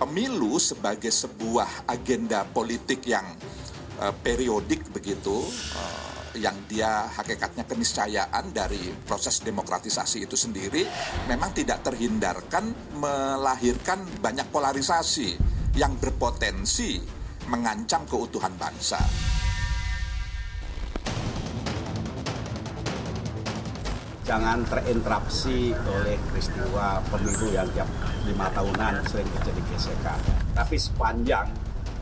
pemilu sebagai sebuah agenda politik yang periodik begitu, yang dia hakikatnya keniscayaan dari proses demokratisasi itu sendiri, memang tidak terhindarkan melahirkan banyak polarisasi yang berpotensi mengancam keutuhan bangsa. Jangan terinterupsi oleh peristiwa pemilu yang tiap 5 tahunan sering terjadi gesekan. Tapi sepanjang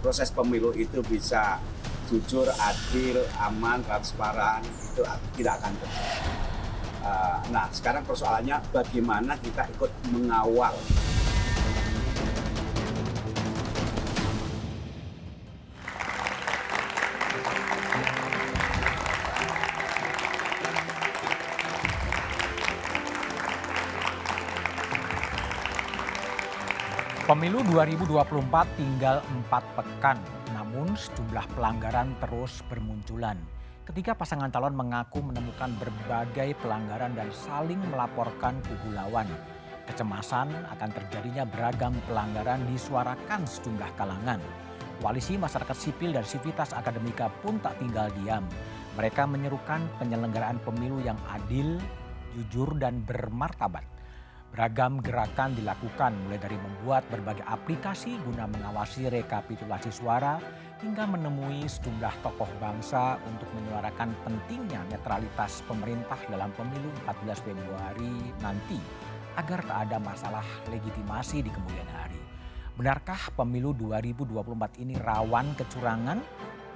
proses pemilu itu bisa jujur, adil, aman, transparan, itu tidak akan terjadi. Nah, sekarang persoalannya bagaimana kita ikut mengawal. Pemilu 2024 tinggal 4 pekan, namun sejumlah pelanggaran terus bermunculan. Ketika pasangan calon mengaku menemukan berbagai pelanggaran dan saling melaporkan kubu lawan. Kecemasan akan terjadinya beragam pelanggaran disuarakan sejumlah kalangan. Koalisi masyarakat sipil dan Sivitas Akademika pun tak tinggal diam. Mereka menyerukan penyelenggaraan pemilu yang adil, jujur dan bermartabat. Beragam gerakan dilakukan mulai dari membuat berbagai aplikasi guna mengawasi rekapitulasi suara hingga menemui sejumlah tokoh bangsa untuk menyuarakan pentingnya netralitas pemerintah dalam pemilu 14 Februari nanti agar tak ada masalah legitimasi di kemudian hari. Benarkah pemilu 2024 ini rawan kecurangan?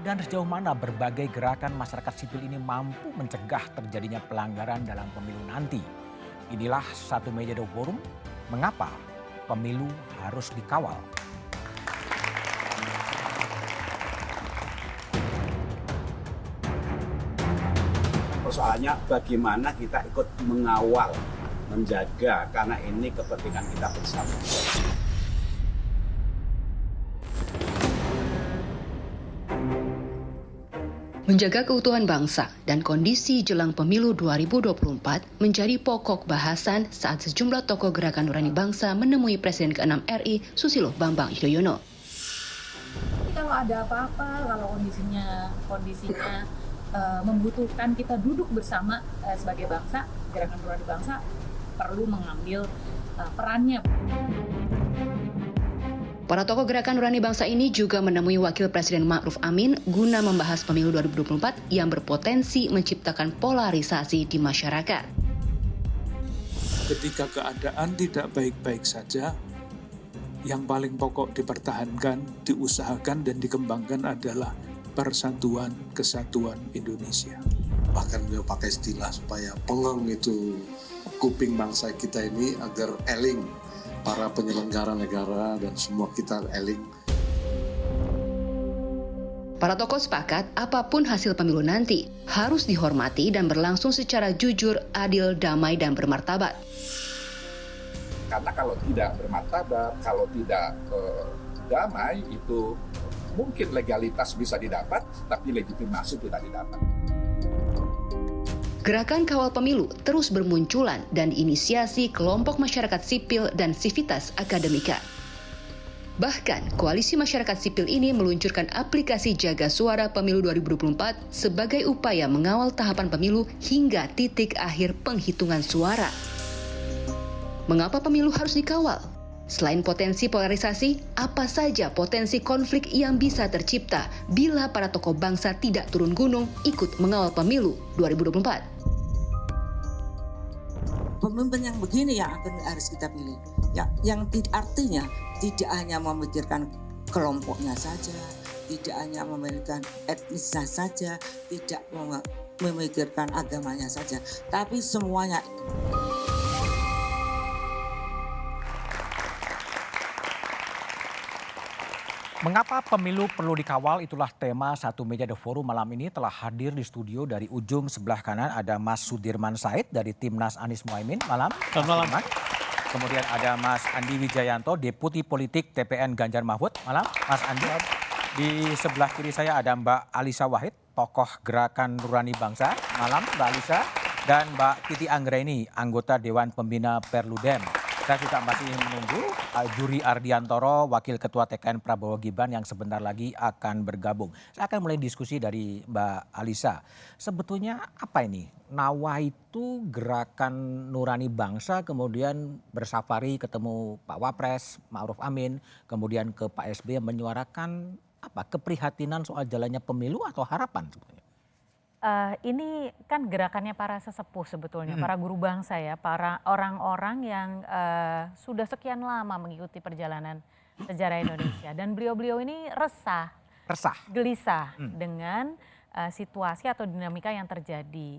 Dan sejauh mana berbagai gerakan masyarakat sipil ini mampu mencegah terjadinya pelanggaran dalam pemilu nanti? Inilah Satu Meja The Forum, mengapa pemilu harus dikawal. Persoalannya bagaimana kita ikut mengawal, menjaga, karena ini kepentingan kita bersama. Menjaga keutuhan bangsa dan kondisi jelang pemilu 2024 menjadi pokok bahasan saat sejumlah tokoh gerakan nurani bangsa menemui Presiden ke-6 RI Susilo Bambang Yudhoyono. Kalau ada apa-apa, kalau kondisinya membutuhkan kita duduk bersama sebagai bangsa, gerakan nurani bangsa perlu mengambil perannya. Para tokoh gerakan nurani bangsa ini juga menemui Wakil Presiden Ma'ruf Amin guna membahas pemilu 2024 yang berpotensi menciptakan polarisasi di masyarakat. Ketika keadaan tidak baik-baik saja, yang paling pokok dipertahankan, diusahakan dan dikembangkan adalah persatuan kesatuan Indonesia. Bahkan beliau pakai istilah supaya pengeng itu kuping bangsa kita ini agar eling. Para penyelenggara negara dan semua kita eling. Para tokoh sepakat apapun hasil pemilu nanti harus dihormati dan berlangsung secara jujur, adil, damai, dan bermartabat. Karena kalau tidak bermartabat, kalau tidak damai, itu mungkin legalitas bisa didapat, tapi legitimasi tidak didapat. Gerakan kawal pemilu terus bermunculan dan diinisiasi kelompok masyarakat sipil dan Sivitas Akademika. Bahkan, koalisi masyarakat sipil ini meluncurkan aplikasi Jaga Suara Pemilu 2024 sebagai upaya mengawal tahapan pemilu hingga titik akhir penghitungan suara. Mengapa pemilu harus dikawal? Selain potensi polarisasi, apa saja potensi konflik yang bisa tercipta bila para tokoh bangsa tidak turun gunung ikut mengawal pemilu 2024? Pemimpin yang begini yang harus kita pilih. Ya, yang artinya tidak hanya memikirkan kelompoknya saja, tidak hanya memikirkan etnisnya saja, tidak memikirkan agamanya saja, tapi semuanya. Mengapa pemilu perlu dikawal? Itulah tema Satu Meja The Forum malam ini. Telah hadir di studio dari ujung sebelah kanan ada Mas Sudirman Said dari Timnas Anies Mohaimin. Malam. Selamat malam. Kemudian ada Mas Andi Wijayanto, Deputi Politik TPN Ganjar Mahfud. Malam, Mas Andi. Di sebelah kiri saya ada Mbak Alisa Wahid, tokoh Gerakan Nurani Bangsa. Malam, Mbak Alisa. Dan Mbak Titi Anggraini, anggota Dewan Pembina Perludem. Saya juga masih menunggu Juri Ardiantoro, Wakil Ketua TKN Prabowo Gibran yang sebentar lagi akan bergabung. Saya akan mulai diskusi dari Mbak Alisa. Sebetulnya apa ini? Nawaitu Gerakan Nurani Bangsa kemudian bersafari ketemu Pak Wapres, Ma'ruf Amin, kemudian ke Pak SBY menyuarakan apa? Keprihatinan soal jalannya pemilu atau harapan sebetulnya? Ini kan gerakannya para sesepuh sebetulnya, para guru bangsa ya, para orang-orang yang sudah sekian lama mengikuti perjalanan sejarah Indonesia. Dan beliau-beliau ini resah, gelisah dengan situasi atau dinamika yang terjadi.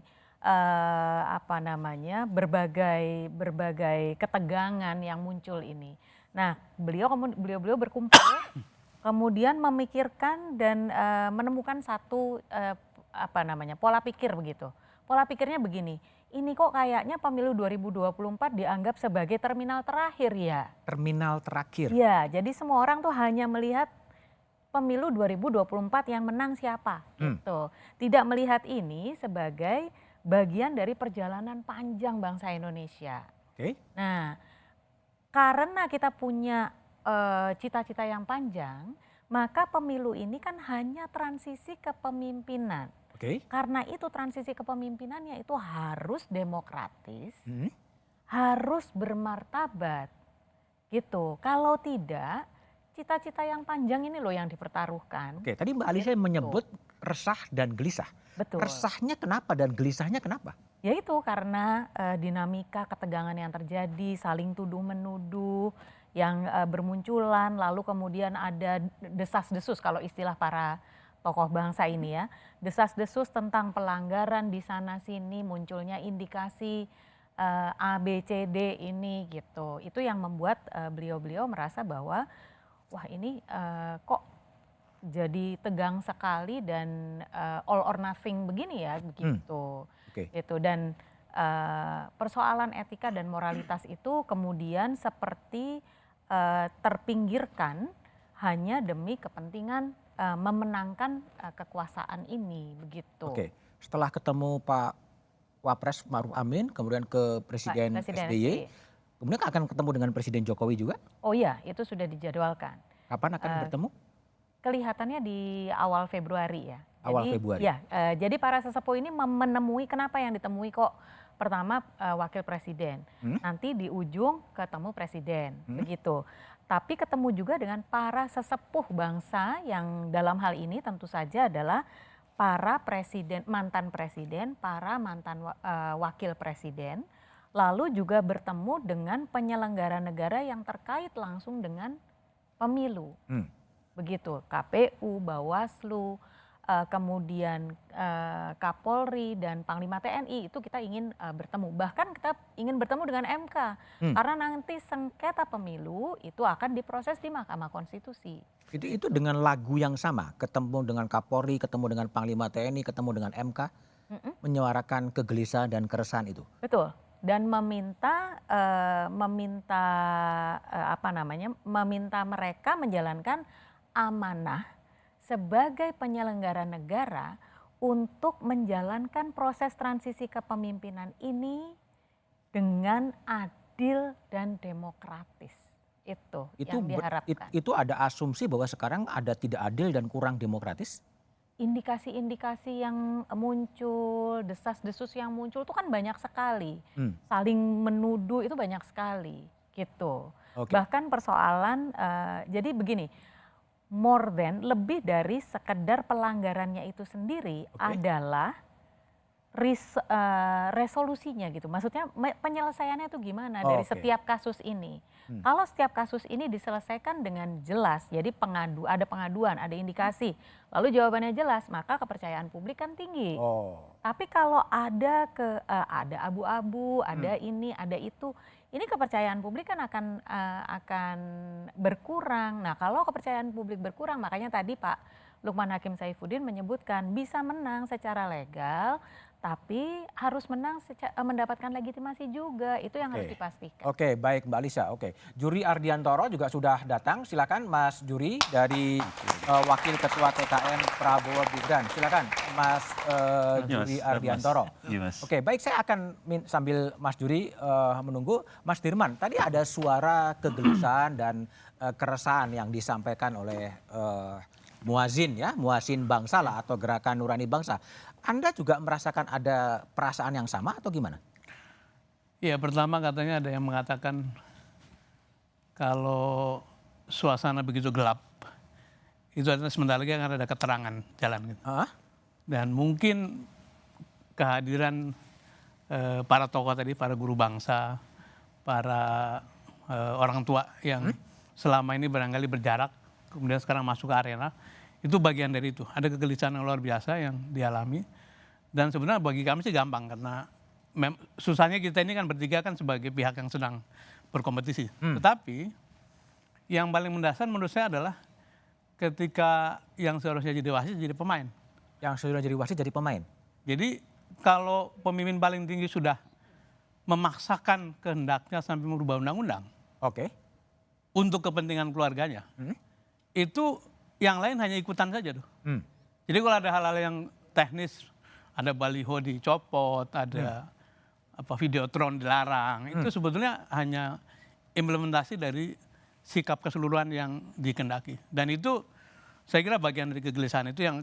Berbagai ketegangan yang muncul ini. Nah, beliau berkumpul, kemudian memikirkan dan menemukan satu pola pikir begitu. Pola pikirnya begini, ini kok kayaknya pemilu 2024 dianggap sebagai terminal terakhir ya. Terminal terakhir? Ya, jadi semua orang tuh hanya melihat pemilu 2024 yang menang siapa gitu. Tidak melihat ini sebagai bagian dari perjalanan panjang bangsa Indonesia. Oke. Nah, karena kita punya cita-cita yang panjang, maka pemilu ini kan hanya transisi kepemimpinan. Karena itu transisi kepemimpinannya itu harus demokratis, harus bermartabat gitu. Kalau tidak, cita-cita yang panjang ini loh yang dipertaruhkan. Oke, tadi Mbak Alisa menyebut resah dan gelisah. Betul. Resahnya kenapa dan gelisahnya kenapa? Yaitu karena dinamika ketegangan yang terjadi, saling tuduh-menuduh yang bermunculan, lalu kemudian ada desas-desus kalau istilah para tokoh bangsa ini ya, desas-desus tentang pelanggaran di sana-sini, munculnya indikasi A, B, C, D ini gitu. Itu yang membuat beliau-beliau merasa bahwa wah ini kok jadi tegang sekali dan all or nothing begini ya begitu. Gitu. Dan persoalan etika dan moralitas itu kemudian seperti terpinggirkan hanya demi kepentingan memenangkan kekuasaan ini begitu. Oke, setelah ketemu Pak Wapres Ma'ruf Amin, kemudian ke Presiden SBY, kemudian akan ketemu dengan Presiden Jokowi juga? Oh iya, itu sudah dijadwalkan. Kapan akan bertemu? Kelihatannya di awal Februari ya. Februari. Ya, jadi para sesepuh ini menemui, kenapa yang ditemui kok pertama wakil presiden, nanti di ujung ketemu presiden, begitu. Tapi ketemu juga dengan para sesepuh bangsa yang dalam hal ini tentu saja adalah para presiden, mantan presiden, para mantan wakil presiden, lalu juga bertemu dengan penyelenggara negara yang terkait langsung dengan pemilu. Begitu, KPU, Bawaslu, kemudian Kapolri dan Panglima TNI itu kita ingin bertemu. Bahkan kita ingin bertemu dengan MK karena nanti sengketa pemilu itu akan diproses di Mahkamah Konstitusi. Itu dengan lagu yang sama, ketemu dengan Kapolri, ketemu dengan Panglima TNI, ketemu dengan MK, menyuarakan kegelisahan dan keresahan itu. Betul. Dan meminta mereka menjalankan amanah sebagai penyelenggara negara untuk menjalankan proses transisi kepemimpinan ini dengan adil dan demokratis. Itu yang diharapkan. Itu ada asumsi bahwa sekarang ada tidak adil dan kurang demokratis? Indikasi-indikasi yang muncul, desas-desus yang muncul itu kan banyak sekali. Saling menuduh itu banyak sekali gitu. Bahkan persoalan, jadi begini, lebih dari sekedar pelanggarannya itu sendiri adalah resolusinya gitu. Maksudnya penyelesaiannya itu gimana dari setiap kasus ini. Kalau setiap kasus ini diselesaikan dengan jelas, jadi ada pengaduan, ada indikasi, lalu jawabannya jelas, maka kepercayaan publik kan tinggi. Tapi kalau ada abu-abu, ada ini, ada itu, ini kepercayaan publik kan akan berkurang. Nah, kalau kepercayaan publik berkurang, makanya tadi Pak Lukman Hakim Saifuddin menyebutkan bisa menang secara legal, tapi harus menang mendapatkan legitimasi juga. Itu yang harus dipastikan. Oke, baik Mbak Lisa. Oke, Juri Ardiantoro juga sudah datang. Silakan Mas Juri dari Wakil Ketua TKN Prabowo Gibran. Silakan Mas Juri Ardiantoro. Oke, baik, saya akan sambil Mas Juri menunggu. Mas Dirman, tadi ada suara kegelisahan dan keresahan yang disampaikan oleh Muazzin ya, Muazzin Bangsa lah atau Gerakan Nurani Bangsa. Anda juga merasakan ada perasaan yang sama atau gimana? Ya, pertama katanya ada yang mengatakan kalau suasana begitu gelap, itu adalah sebentar lagi akan ada keterangan jalan gitu. Dan mungkin kehadiran para tokoh tadi, para guru bangsa, para orang tua yang selama ini barangkali berjarak, kemudian sekarang masuk ke arena, itu bagian dari itu. Ada kegelisahan yang luar biasa yang dialami. Dan sebenarnya bagi kami sih gampang, karena susahnya kita ini kan bertiga kan sebagai pihak yang sedang berkompetisi. Tetapi yang paling mendasar menurut saya adalah ketika yang seharusnya jadi wasit jadi pemain. Yang sudah jadi wasit jadi pemain? Jadi kalau pemimpin paling tinggi sudah memaksakan kehendaknya sampai merubah undang-undang. Untuk kepentingan keluarganya. Itu yang lain hanya ikutan saja tuh. Jadi kalau ada hal-hal yang teknis, ada baliho dicopot, ada videotron dilarang, itu sebetulnya hanya implementasi dari sikap keseluruhan yang dikehendaki. Dan itu saya kira bagian dari kegelisahan itu yang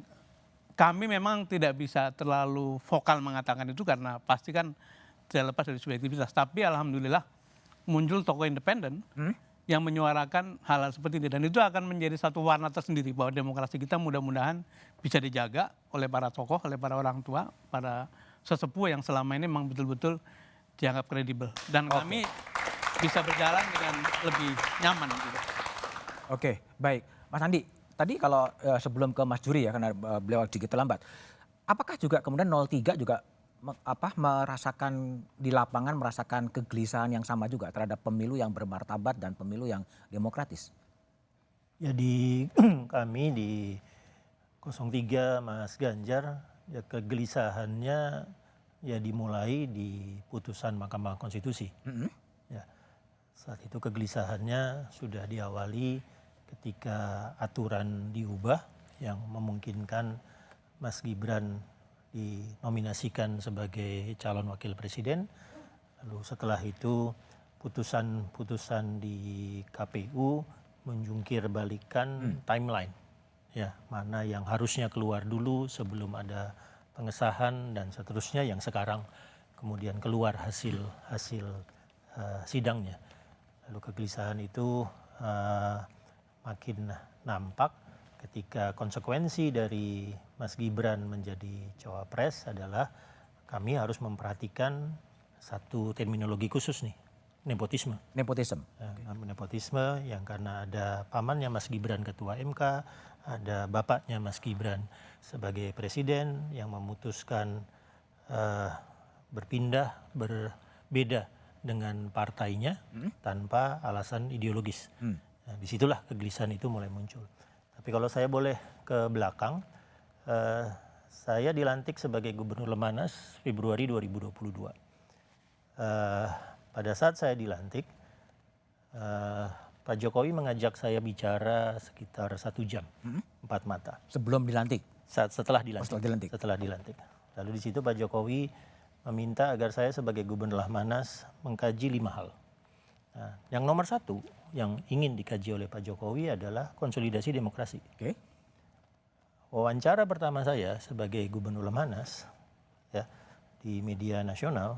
kami memang tidak bisa terlalu vokal mengatakan itu karena pasti kan tidak lepas dari subjektivitas. Tapi alhamdulillah muncul tokoh independen yang menyuarakan hal-hal seperti ini. Dan itu akan menjadi satu warna tersendiri bahwa demokrasi kita mudah-mudahan bisa dijaga oleh para tokoh, oleh para orang tua, para sesepuh yang selama ini memang betul-betul dianggap kredibel. Dan kami bisa berjalan dengan lebih nyaman. Gitu. Oke, baik. Mas Andi, tadi kalau sebelum ke Mas Juri ya, karena beliau sedikit terlambat. Apakah juga kemudian 03 juga merasakan di lapangan merasakan kegelisahan yang sama juga terhadap pemilu yang bermartabat dan pemilu yang demokratis? Ya di kami di 03 Mas Ganjar ya kegelisahannya ya dimulai di putusan Mahkamah Konstitusi. Ya, saat itu kegelisahannya sudah diawali ketika aturan diubah yang memungkinkan Mas Gibran dinominasikan sebagai calon wakil presiden. Lalu setelah itu putusan-putusan di KPU menjungkir balikan timeline. Ya, mana yang harusnya keluar dulu sebelum ada pengesahan dan seterusnya yang sekarang kemudian keluar hasil sidangnya. Lalu kegelisahan itu makin nampak ketika konsekuensi dari Mas Gibran menjadi cawapres adalah kami harus memperhatikan satu terminologi khusus nih, nepotisme. Nepotisme. Nepotisme yang karena ada pamannya Mas Gibran ketua MK, ada bapaknya Mas Gibran sebagai presiden yang memutuskan berbeda dengan partainya tanpa alasan ideologis. Nah, disitulah kegelisahan itu mulai muncul. Tapi kalau saya boleh ke belakang, saya dilantik sebagai Gubernur Lemhanas Februari 2022. Pada saat saya dilantik, Pak Jokowi mengajak saya bicara sekitar 1 jam, 4 mata. Sebelum dilantik? Setelah dilantik. Setelah dilantik. Lalu di situ Pak Jokowi meminta agar saya sebagai Gubernur Lemhanas mengkaji 5 hal. Nah, yang nomor 1 yang ingin dikaji oleh Pak Jokowi adalah konsolidasi demokrasi. Wawancara pertama saya sebagai Gubernur Lemhanas ya, di media nasional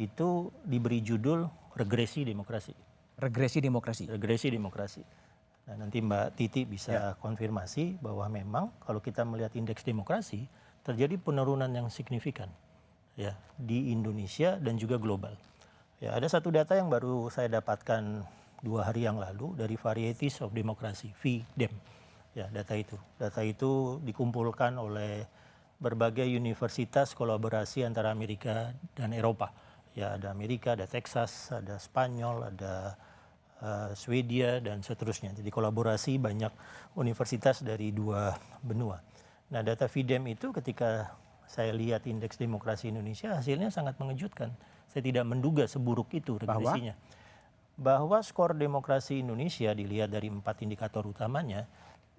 itu diberi judul regresi demokrasi. Regresi demokrasi. Regresi demokrasi. Nah, nanti Mbak Titi bisa konfirmasi bahwa memang kalau kita melihat indeks demokrasi terjadi penurunan yang signifikan ya di Indonesia dan juga global. Ya, ada satu data yang baru saya dapatkan 2 hari yang lalu dari Varieties of Democracy, VDEM. Ya, data itu dikumpulkan oleh berbagai universitas kolaborasi antara Amerika dan Eropa. Ya, ada Amerika, ada Texas, ada Spanyol, ada Swedia dan seterusnya. Jadi kolaborasi banyak universitas dari 2 benua. Nah, data VDEM itu ketika saya lihat indeks demokrasi Indonesia hasilnya sangat mengejutkan. Saya tidak menduga seburuk itu regresinya. Bahwa skor demokrasi Indonesia dilihat dari 4 indikator utamanya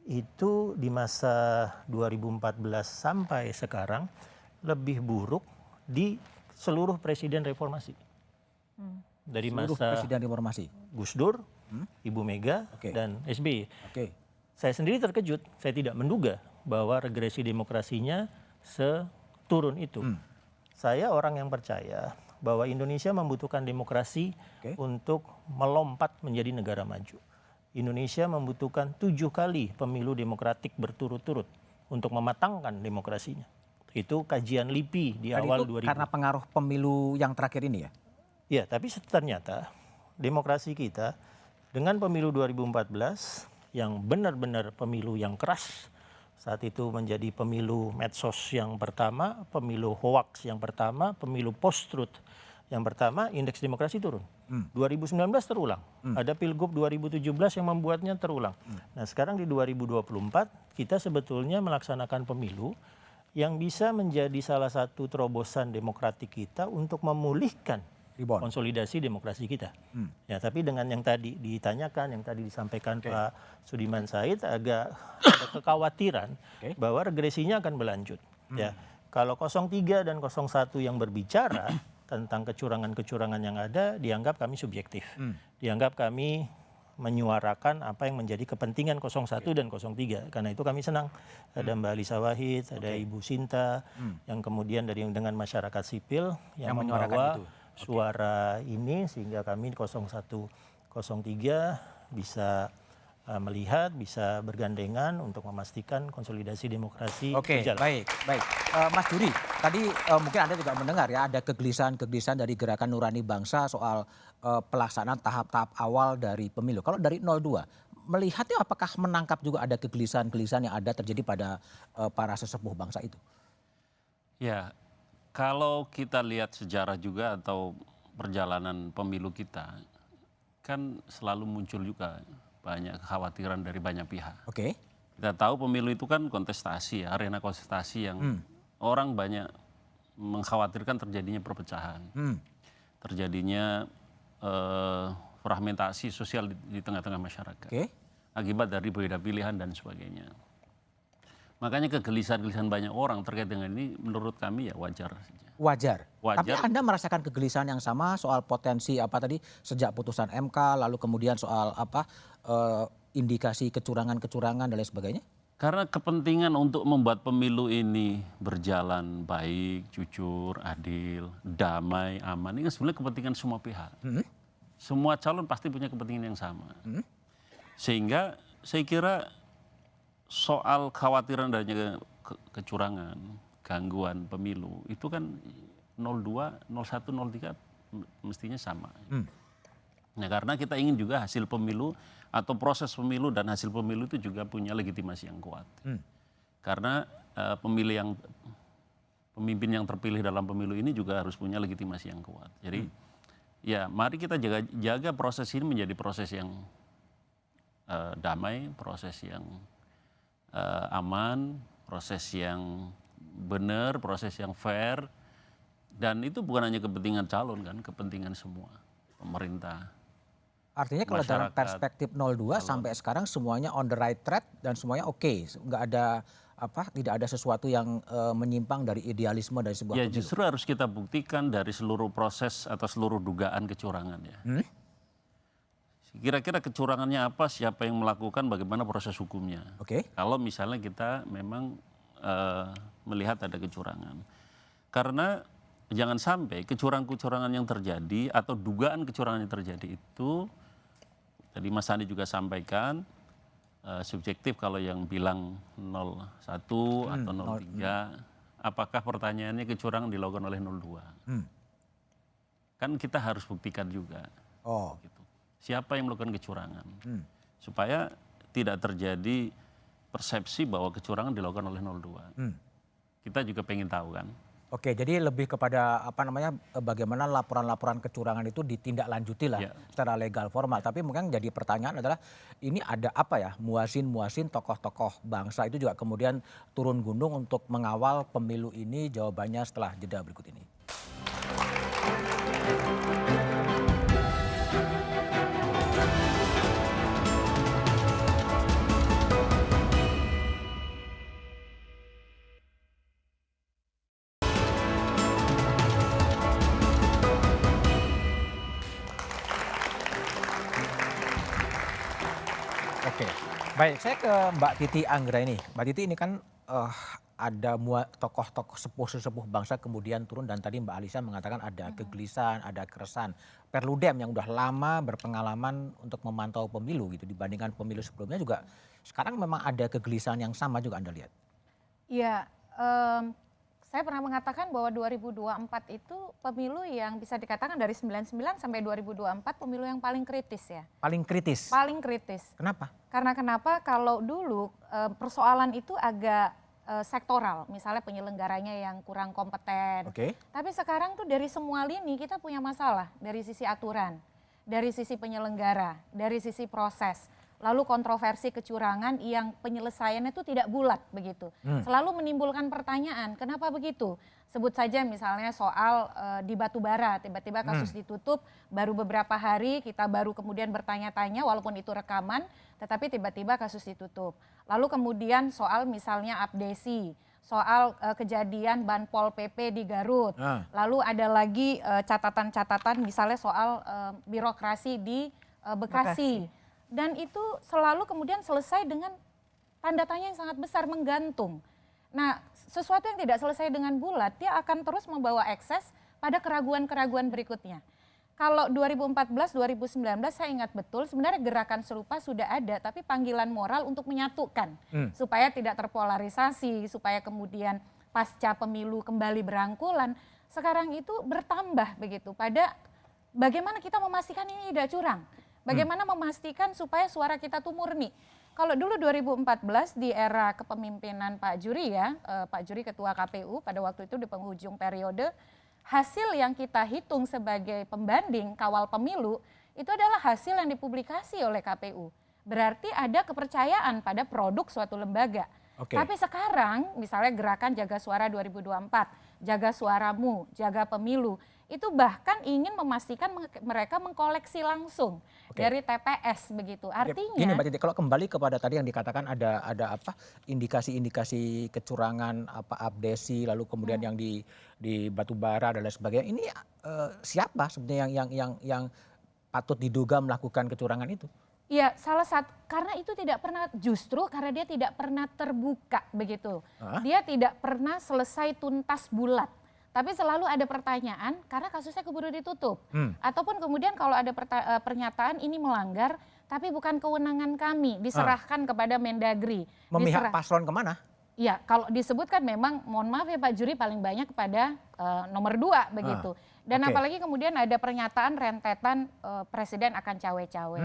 itu di masa 2014 sampai sekarang lebih buruk di seluruh presiden reformasi. Dari Seluruh masa presiden reformasi. Gus Dur, Ibu Mega, dan SBY. Saya sendiri terkejut, saya tidak menduga bahwa regresi demokrasinya seturun itu. Saya orang yang percaya bahwa Indonesia membutuhkan demokrasi untuk melompat menjadi negara maju. Indonesia membutuhkan 7 kali pemilu demokratik berturut-turut untuk mematangkan demokrasinya. Itu kajian LIPI di awal 2000. Karena pengaruh pemilu yang terakhir ini ya? Ya, tapi ternyata demokrasi kita dengan pemilu 2014 yang benar-benar pemilu yang keras, saat itu menjadi pemilu medsos yang pertama, pemilu hoax yang pertama, pemilu post-truth yang pertama, indeks demokrasi turun. 2019 terulang. Ada Pilgub 2017 yang membuatnya terulang. Nah sekarang di 2024 kita sebetulnya melaksanakan pemilu yang bisa menjadi salah satu terobosan demokratik kita untuk memulihkan konsolidasi demokrasi kita. Ya, tapi dengan yang tadi ditanyakan, yang tadi disampaikan Pak Sudiman Said, agak ada kekhawatiran bahwa regresinya akan berlanjut. Ya, kalau 03 dan 01 yang berbicara tentang kecurangan-kecurangan yang ada, dianggap kami subjektif. Dianggap kami menyuarakan apa yang menjadi kepentingan 01 dan 03. Karena itu kami senang ada Mbak Alisa Wahid, ada Ibu Sinta, yang kemudian dengan masyarakat sipil yang membawa suara ini sehingga kami 01, 03 bisa melihat, bisa bergandengan untuk memastikan konsolidasi demokrasi berjalan. Baik. Mas Duri, tadi mungkin Anda juga mendengar ya ada kegelisahan-kegelisahan dari Gerakan Nurani Bangsa soal pelaksanaan tahap-tahap awal dari pemilu. Kalau dari 02, melihatnya apakah menangkap juga ada kegelisahan-kegelisahan yang ada terjadi pada para sesepuh bangsa itu? Ya, kalau kita lihat sejarah juga atau perjalanan pemilu kita, kan selalu muncul juga banyak kekhawatiran dari banyak pihak. Kita tahu pemilu itu kan kontestasi, arena kontestasi yang orang banyak mengkhawatirkan terjadinya perpecahan, terjadinya fragmentasi sosial di tengah-tengah masyarakat, akibat dari berbeda pilihan dan sebagainya. Makanya kegelisahan-kegelisahan banyak orang terkait dengan ini menurut kami ya wajar saja. Wajar. Tapi Anda merasakan kegelisahan yang sama soal potensi apa tadi sejak putusan MK, lalu kemudian soal apa indikasi kecurangan-kecurangan dan lain sebagainya? Karena kepentingan untuk membuat pemilu ini berjalan baik, jujur, adil, damai, aman, ini sebenarnya kepentingan semua pihak. Semua calon pasti punya kepentingan yang sama. Sehingga saya kira soal khawatiran adanya kecurangan, gangguan pemilu, itu kan 02, 01, 03 mestinya sama. Nah karena kita ingin juga hasil pemilu atau proses pemilu dan hasil pemilu itu juga punya legitimasi yang kuat. Karena pemimpin yang terpilih dalam pemilu ini juga harus punya legitimasi yang kuat. Jadi ya mari kita jaga proses ini menjadi proses yang damai, proses yang aman, proses yang benar, proses yang fair, dan itu bukan hanya kepentingan calon kan, kepentingan semua pemerintah. Artinya kalau dalam perspektif 02 sampai sekarang semuanya on the right track dan semuanya oke, nggak ada tidak ada sesuatu yang menyimpang dari idealisme dari sebuah pemilu. Ya justru harus kita buktikan dari seluruh proses atau seluruh dugaan kecurangan ya. Kira-kira kecurangannya apa, siapa yang melakukan, bagaimana proses hukumnya. Kalau misalnya kita memang melihat ada kecurangan. Karena jangan sampai kecurangan-kecurangan yang terjadi atau dugaan kecurangan yang terjadi itu, tadi Mas Andi juga sampaikan, subjektif kalau yang bilang 01 atau 03, apakah pertanyaannya kecurangan dilakukan oleh 02? Kan kita harus buktikan juga. Gitu. Siapa yang melakukan kecurangan, supaya tidak terjadi persepsi bahwa kecurangan dilakukan oleh 02. Kita juga pengen tahu kan. Oke, jadi lebih kepada bagaimana laporan-laporan kecurangan itu ditindaklanjuti lah secara legal formal. Tapi mungkin jadi pertanyaan adalah ini ada apa ya, muasin tokoh-tokoh bangsa itu juga kemudian turun gunung untuk mengawal pemilu ini? Jawabannya setelah jeda berikut ini. Oke, baik, saya ke Mbak Titi Anggraini. Mbak Titi, ini kan ada tokoh-tokoh sepuh bangsa kemudian turun, dan tadi Mbak Alisa mengatakan ada kegelisahan, ada keresahan. Perludem yang udah lama berpengalaman untuk memantau pemilu gitu dibandingkan pemilu sebelumnya juga sekarang memang ada kegelisahan yang sama juga Anda lihat. Iya, saya pernah mengatakan bahwa 2024 itu pemilu yang bisa dikatakan dari 99 sampai 2024 pemilu yang paling kritis ya. Paling kritis? Paling kritis. Kenapa? Karena kenapa? Kalau dulu persoalan itu agak sektoral, misalnya penyelenggaranya yang kurang kompeten. Tapi sekarang tuh dari semua lini kita punya masalah, dari sisi aturan, dari sisi penyelenggara, dari sisi proses. Lalu kontroversi kecurangan yang penyelesaiannya itu tidak bulat begitu. Selalu menimbulkan pertanyaan, kenapa begitu? Sebut saja misalnya soal di Batubara, tiba-tiba kasus ditutup, baru beberapa hari kita baru kemudian bertanya-tanya walaupun itu rekaman, tetapi tiba-tiba kasus ditutup. Lalu kemudian soal misalnya abdesi, soal kejadian Banpol PP di Garut. Lalu ada lagi catatan-catatan misalnya soal birokrasi di Bekasi. Dan itu selalu kemudian selesai dengan tanda tanya yang sangat besar, menggantung. Nah, sesuatu yang tidak selesai dengan bulat, dia akan terus membawa ekses pada keraguan-keraguan berikutnya. Kalau 2014, 2019 saya ingat betul sebenarnya gerakan serupa sudah ada, tapi panggilan moral untuk menyatukan. Supaya tidak terpolarisasi, supaya kemudian pasca pemilu kembali berangkulan. Sekarang itu bertambah begitu pada bagaimana kita memastikan ini tidak curang. Bagaimana memastikan supaya suara kita tuh murni. Kalau dulu 2014 di era kepemimpinan Pak Juri ya, Pak Juri ketua KPU pada waktu itu di penghujung periode, hasil yang kita hitung sebagai pembanding kawal pemilu itu adalah hasil yang dipublikasi oleh KPU. Berarti ada kepercayaan pada produk suatu lembaga. Tapi sekarang misalnya gerakan Jaga Suara 2024, Jaga Suaramu, Jaga Pemilu, itu bahkan ingin memastikan mereka mengkoleksi langsung dari TPS begitu. Artinya gini Mbak Titi, kalau kembali kepada tadi yang dikatakan ada apa indikasi-indikasi kecurangan, apa abdesi, lalu kemudian yang di Batubara dan lain sebagainya, ini siapa sebenarnya yang patut diduga melakukan kecurangan itu? Iya, salah satu karena itu tidak pernah, justru karena dia tidak pernah terbuka begitu. Dia tidak pernah selesai tuntas bulat. Tapi selalu ada pertanyaan karena kasusnya keburu ditutup. Ataupun kemudian kalau ada pernyataan ini melanggar tapi bukan kewenangan kami, diserahkan kepada Mendagri. Memihak paslon kemana? Iya, kalau disebutkan memang mohon maaf ya Pak Juri paling banyak kepada nomor 2 begitu. Dan apalagi kemudian ada pernyataan rentetan presiden akan cawe-cawe.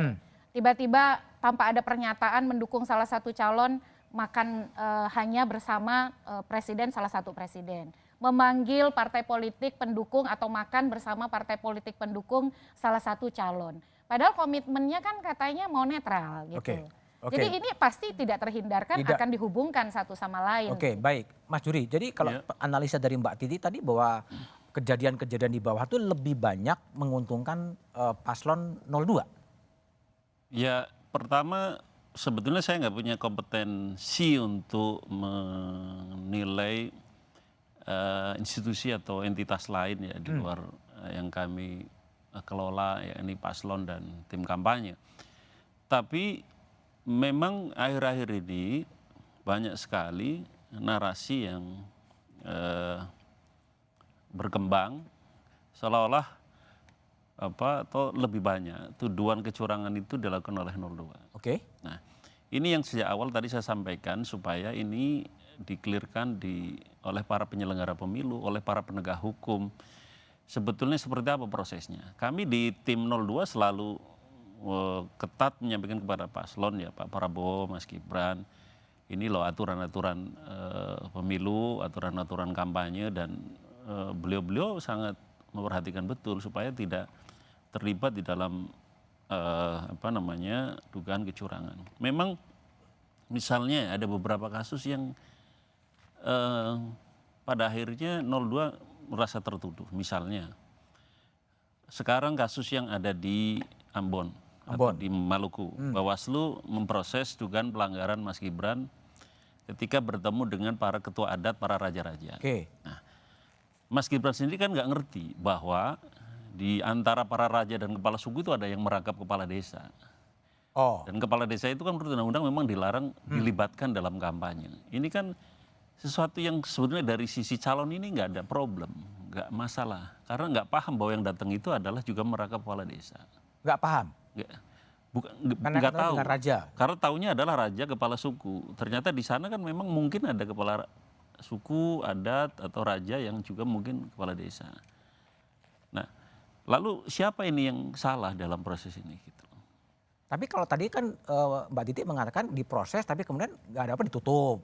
Tiba-tiba tanpa ada pernyataan mendukung salah satu calon makan hanya bersama presiden, salah satu presiden. Memanggil partai politik pendukung atau makan bersama partai politik pendukung salah satu calon. Padahal komitmennya kan katanya mau netral gitu. Jadi ini pasti tidak terhindarkan akan dihubungkan satu sama lain. Baik. Mas Juri, jadi kalau analisa dari Mbak Titi tadi bahwa kejadian-kejadian di bawah itu lebih banyak menguntungkan paslon 02? Ya, pertama sebetulnya saya nggak punya kompetensi untuk menilai institusi atau entitas lain ya di luar yang kami kelola, yakni paslon dan tim kampanye. Tapi memang akhir-akhir ini banyak sekali narasi yang berkembang seolah-olah atau lebih banyak tuduhan kecurangan itu dilakukan oleh 02. Nah, ini yang sejak awal tadi saya sampaikan supaya ini dikelirkan oleh para penyelenggara pemilu, oleh para penegak hukum. Sebetulnya seperti apa prosesnya? Kami di tim 02 selalu ketat menyampaikan kepada paslon ya Pak Prabowo, Mas Gibran, ini loh aturan-aturan pemilu, aturan-aturan kampanye dan beliau-beliau sangat memperhatikan betul supaya tidak terlibat di dalam dugaan kecurangan. Memang misalnya ada beberapa kasus yang pada akhirnya 02 merasa tertuduh. Misalnya sekarang kasus yang ada di Ambon. Atau di Maluku. Bawaslu memproses dugaan pelanggaran Mas Gibran ketika bertemu dengan para ketua adat, para raja-raja. Nah, Mas Gibran sendiri kan nggak ngerti bahwa di antara para raja dan kepala suku itu ada yang merangkap kepala desa. Dan kepala desa itu kan menurut undang-undang memang dilarang dilibatkan dalam kampanye. Ini kan sesuatu yang sebenarnya dari sisi calon ini nggak ada problem, nggak masalah. Karena nggak paham bahwa yang datang itu adalah juga merangkap kepala desa. Nggak paham? Nggak tahu. Raja. Karena taunya adalah raja kepala suku. Ternyata di sana kan memang mungkin ada kepala suku, adat, atau raja yang juga mungkin kepala desa. Nah, lalu siapa ini yang salah dalam proses ini? Gitu. Tapi kalau tadi kan Mbak Titi mengatakan diproses tapi kemudian nggak ada apa ditutup.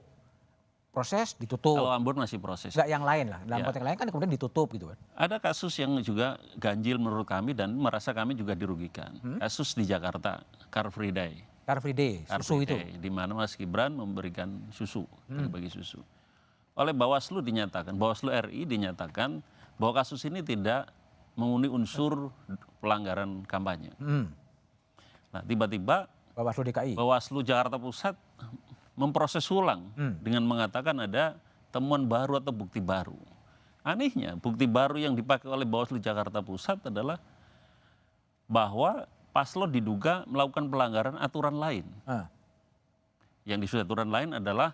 Proses ditutup. Kalau Ambon masih proses. Nggak yang lain lah. Dalam konteks lain kan kemudian ditutup gitu kan. Ada kasus yang juga ganjil menurut kami dan merasa kami juga dirugikan. Kasus di Jakarta, Car Free Day. Car Free Day, susu itu. Di mana Mas Gibran memberikan susu, bagi susu. Oleh Bawaslu dinyatakan, Bawaslu RI dinyatakan bahwa kasus ini tidak memenuhi unsur pelanggaran kampanye. Nah, tiba-tiba Bawaslu Jakarta Pusat memproses ulang dengan mengatakan ada temuan baru atau bukti baru. Anehnya, bukti baru yang dipakai oleh Bawaslu Jakarta Pusat adalah bahwa paslon diduga melakukan pelanggaran aturan lain. Yang dimaksud aturan lain adalah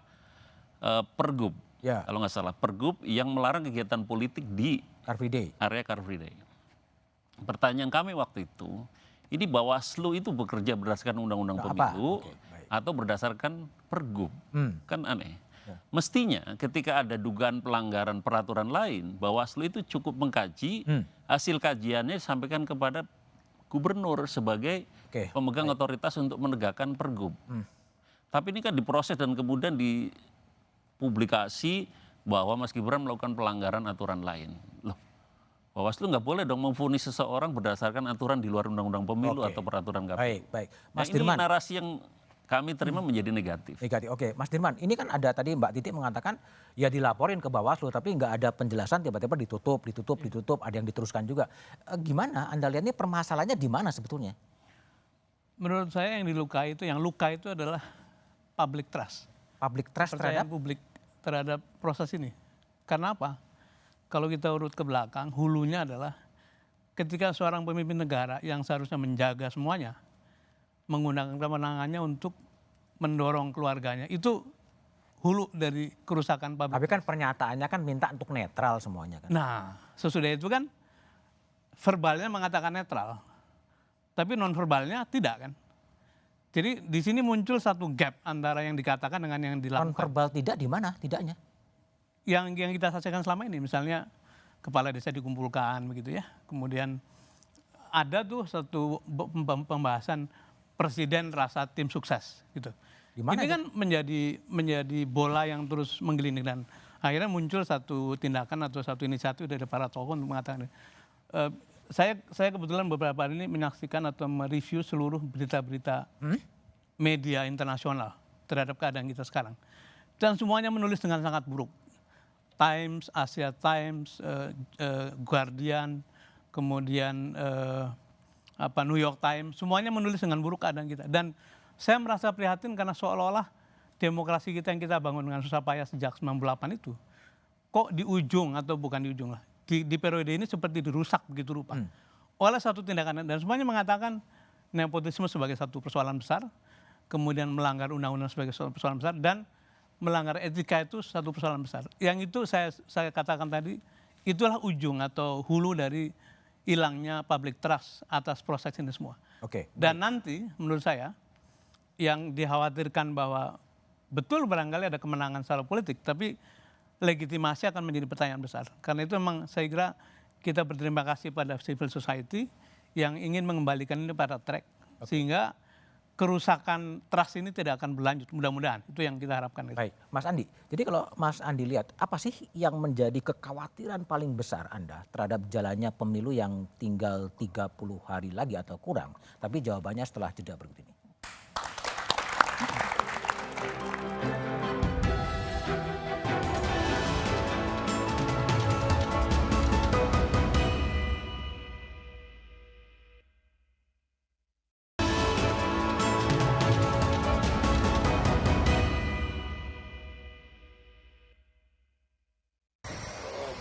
Pergub. Kalau nggak salah, Pergub yang melarang kegiatan politik di area Car Free Day. Pertanyaan kami waktu itu, ini Bawaslu itu bekerja berdasarkan undang-undang pemilu atau berdasarkan Pergub? Kan aneh. Mestinya ketika ada dugaan pelanggaran peraturan lain, Bawaslu itu cukup mengkaji, hasil kajiannya disampaikan kepada gubernur sebagai pemegang otoritas untuk menegakkan Pergub. Tapi ini kan diproses dan kemudian dipublikasi bahwa Mas Gibran melakukan pelanggaran aturan lain. Loh, Bawaslu nggak boleh dong memvonis seseorang berdasarkan aturan di luar undang-undang pemilu atau peraturan KPU. Mas Ini Dirman. narasi yang kami terima menjadi negatif. Oke, Mas Dirman, ini kan ada tadi Mbak Titi mengatakan ya dilaporin ke Bawaslu tapi nggak ada penjelasan, tiba-tiba ditutup, ada yang diteruskan juga. Gimana Anda lihat ini permasalahannya di mana sebetulnya? Menurut saya yang dilukai itu, yang luka itu adalah public trust. Public trust Percayaan publik terhadap proses ini. Karena apa? Kalau kita urut ke belakang, hulunya adalah ketika seorang pemimpin negara yang seharusnya menjaga semuanya, menggunakan kewenangannya untuk mendorong keluarganya, itu hulu dari kerusakan publik. Tapi kan pernyataannya kan minta untuk netral semuanya kan. Nah, sesudah itu kan verbalnya mengatakan netral, tapi non verbalnya tidak kan. Jadi di sini muncul satu gap antara yang dikatakan dengan yang dilakukan. Non verbal tidak di mana tidaknya? Yang kita saksikan selama ini, misalnya kepala desa dikumpulkan begitu ya, kemudian ada tuh satu pembahasan presiden rasa tim sukses gitu. Ini kan menjadi bola yang terus menggelinding dan akhirnya muncul satu tindakan atau satu inisiatif dari para tokoh untuk mengatakan. Saya kebetulan beberapa hari ini menyaksikan atau mereview seluruh berita-berita media internasional terhadap keadaan kita sekarang, dan semuanya menulis dengan sangat buruk. Times, Asia Times, Guardian, kemudian New York Times, semuanya menulis dengan buruk keadaan kita. Dan saya merasa prihatin karena seolah-olah demokrasi kita yang kita bangun dengan susah payah sejak 98 itu, kok di ujung atau bukan di ujung lah, di periode ini seperti dirusak begitu rupa oleh satu tindakan. Dan semuanya mengatakan nepotisme sebagai satu persoalan besar, kemudian melanggar undang-undang sebagai persoalan besar, dan melanggar etika itu satu persoalan besar. Yang itu saya katakan tadi, itulah ujung atau hulu dari hilangnya public trust atas proses ini semua. Dan nanti menurut saya yang dikhawatirkan bahwa betul barangkali ada kemenangan secara politik, tapi legitimasi akan menjadi pertanyaan besar. Karena itu memang saya kira kita berterima kasih pada civil society yang ingin mengembalikan ini pada track. Sehingga kerusakan trust ini tidak akan berlanjut, mudah-mudahan. Itu yang kita harapkan. Baik, Mas Andi. Jadi kalau Mas Andi lihat, apa sih yang menjadi kekhawatiran paling besar Anda terhadap jalannya pemilu yang tinggal 30 hari lagi atau kurang? Tapi jawabannya setelah jeda berikut ini.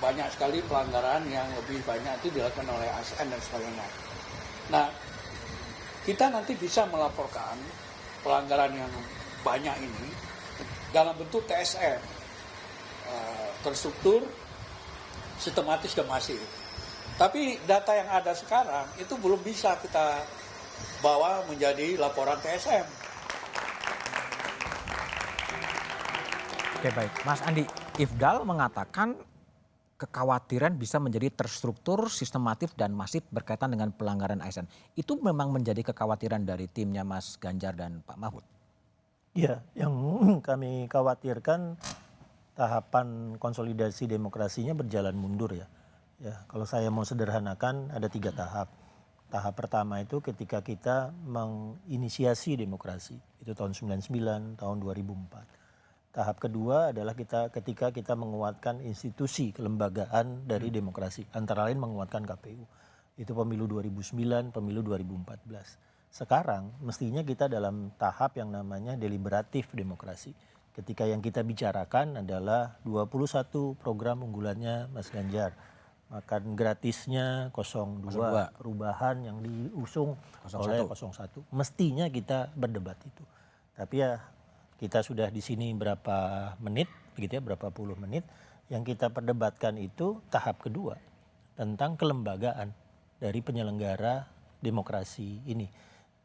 Banyak sekali pelanggaran yang lebih banyak itu dilakukan oleh ASN dan sebagainya. Nah, kita nanti bisa melaporkan pelanggaran yang banyak ini dalam bentuk TSM, terstruktur, sistematis dan masif. Tapi data yang ada sekarang itu belum bisa kita bawa menjadi laporan TSM. Oke, baik. Mas Andi, Ifdal mengatakan kekhawatiran bisa menjadi terstruktur, sistematif, dan masif berkaitan dengan pelanggaran ASN. Itu memang menjadi kekhawatiran dari timnya Mas Ganjar dan Pak Mahfud? Iya, yang kami khawatirkan tahapan konsolidasi demokrasinya berjalan mundur ya. Ya, kalau saya mau sederhanakan ada 3 tahap. Tahap pertama itu ketika kita menginisiasi demokrasi, itu tahun 99, tahun 2004. Tahap kedua adalah ketika kita menguatkan institusi kelembagaan dari demokrasi, antara lain menguatkan KPU. Itu pemilu 2009, pemilu 2014. Sekarang mestinya kita dalam tahap yang namanya deliberatif demokrasi. Ketika yang kita bicarakan adalah 21 program unggulannya Mas Ganjar. Makan gratisnya 02, perubahan yang diusung oleh 01. Mestinya kita berdebat itu. Tapi ya kita sudah di sini berapa menit, begitu ya, berapa puluh menit. Yang kita perdebatkan itu tahap kedua tentang kelembagaan dari penyelenggara demokrasi ini.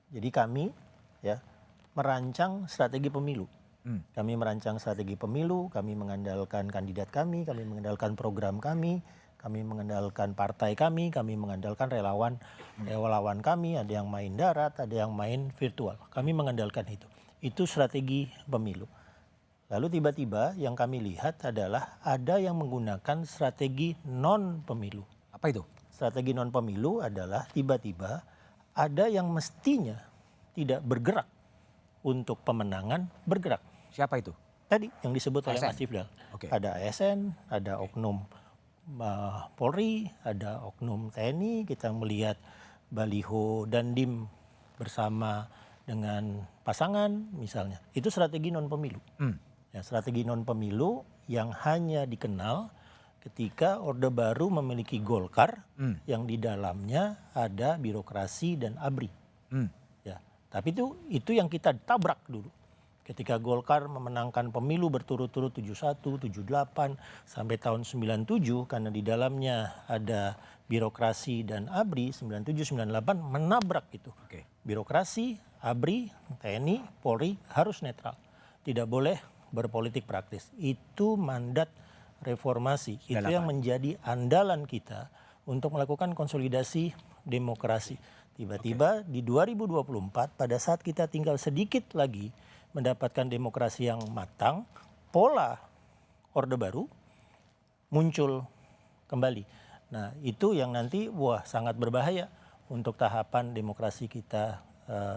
Jadi kami ya merancang strategi pemilu. Kami merancang strategi pemilu, kami mengandalkan kandidat kami mengandalkan program kami mengandalkan partai kami mengandalkan relawan kami, ada yang main darat, ada yang main virtual. Kami mengandalkan itu. Itu strategi pemilu. Lalu tiba-tiba yang kami lihat adalah ada yang menggunakan strategi non-pemilu. Apa itu? Strategi non-pemilu adalah tiba-tiba ada yang mestinya tidak bergerak untuk pemenangan bergerak. Siapa itu? Tadi yang disebut oleh ASN. Mas Ifdal. Oke. Ada ASN, ada oknum Polri, ada oknum TNI, kita melihat baliho Dandim bersama dengan pasangan misalnya. Itu strategi non-pemilu. Ya, strategi non-pemilu yang hanya dikenal ketika Orde Baru memiliki Golkar yang di dalamnya ada birokrasi dan ABRI. Ya, tapi itu yang kita tabrak dulu. Ketika Golkar memenangkan pemilu berturut-turut 71, 78 sampai tahun 97 karena di dalamnya ada birokrasi dan ABRI, 97, 98 menabrak itu. Birokrasi, ABRI, TNI, Polri harus netral. Tidak boleh berpolitik praktis. Itu mandat reformasi. Itu yang menjadi andalan kita untuk melakukan konsolidasi demokrasi. Tiba-tiba di 2024 pada saat kita tinggal sedikit lagi mendapatkan demokrasi yang matang, pola Orde Baru muncul kembali. Nah, itu yang nanti sangat berbahaya untuk tahapan demokrasi kita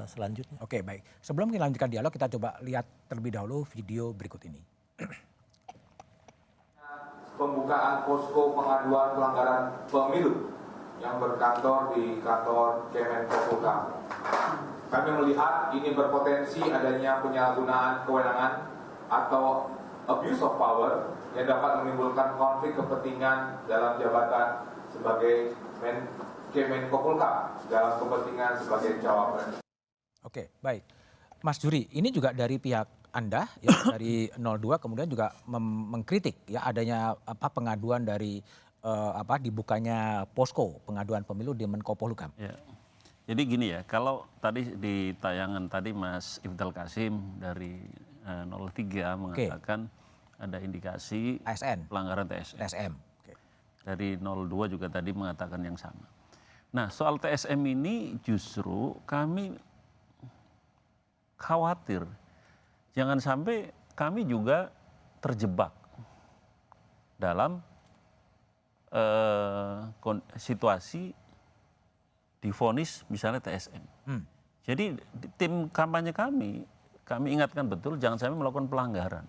selanjutnya. Oke, baik. Sebelum kita lanjutkan dialog, kita coba lihat terlebih dahulu video berikut ini. Pembukaan posko pengaduan pelanggaran pemilu yang berkantor di kantor Kemenpopulkam. Kami melihat ini berpotensi adanya penyalahgunaan kewenangan atau abuse of power yang dapat menimbulkan konflik kepentingan dalam jabatan sebagai Kemenpopulkam dalam kepentingan sebagai cawapres. Oke, baik. Mas Juri, ini juga dari pihak Anda ya, dari 02 kemudian juga mengkritik ya adanya pengaduan dari dibukanya posko pengaduan pemilu di Menko-Polhukam. Ya. Jadi gini ya, kalau tadi di tayangan tadi Mas Ifdal Kasim dari 03 mengatakan ada indikasi ASN, pelanggaran TSM. Dari 02 juga tadi mengatakan yang sama. Nah, soal TSM ini justru kami khawatir jangan sampai kami juga terjebak dalam situasi divonis misalnya TSM. Jadi tim kampanye kami ingatkan betul jangan sampai melakukan pelanggaran.